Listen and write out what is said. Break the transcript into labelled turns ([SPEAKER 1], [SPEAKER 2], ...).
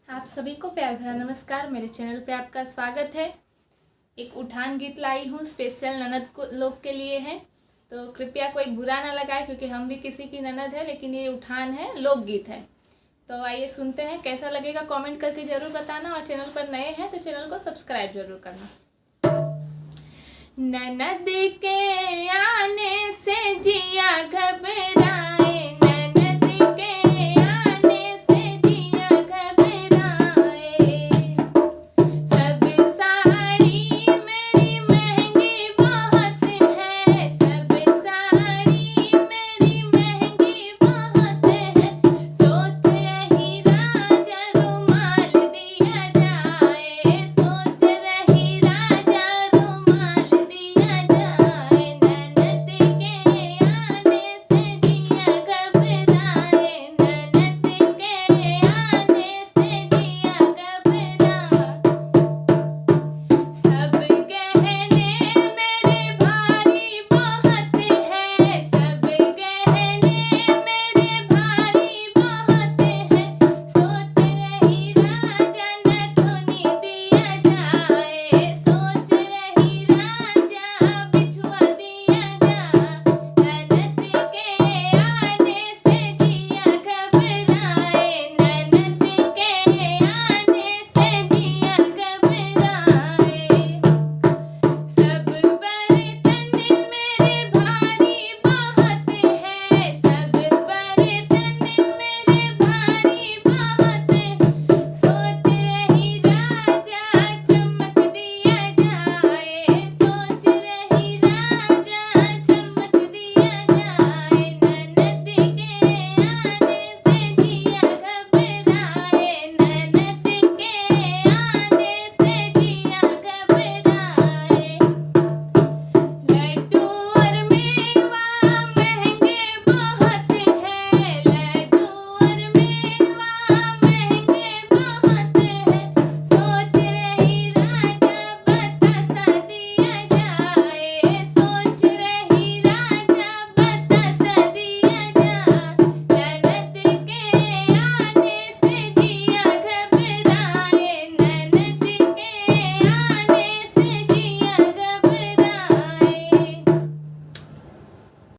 [SPEAKER 1] आप सभी को प्यार भरा नमस्कार। मेरे चैनल पे आपका स्वागत है। एक उठान गीत लाई हूँ, स्पेशल ननद को लोग के लिए है, तो कृपया कोई बुरा ना लगाए क्योंकि हम भी किसी की ननद है, लेकिन ये उठान है, लोकगीत है। तो आइए सुनते हैं, कैसा लगेगा कमेंट करके ज़रूर बताना, और चैनल पर नए हैं तो चैनल को सब्सक्राइब जरूर करना। ननद के आने से जिया घबरा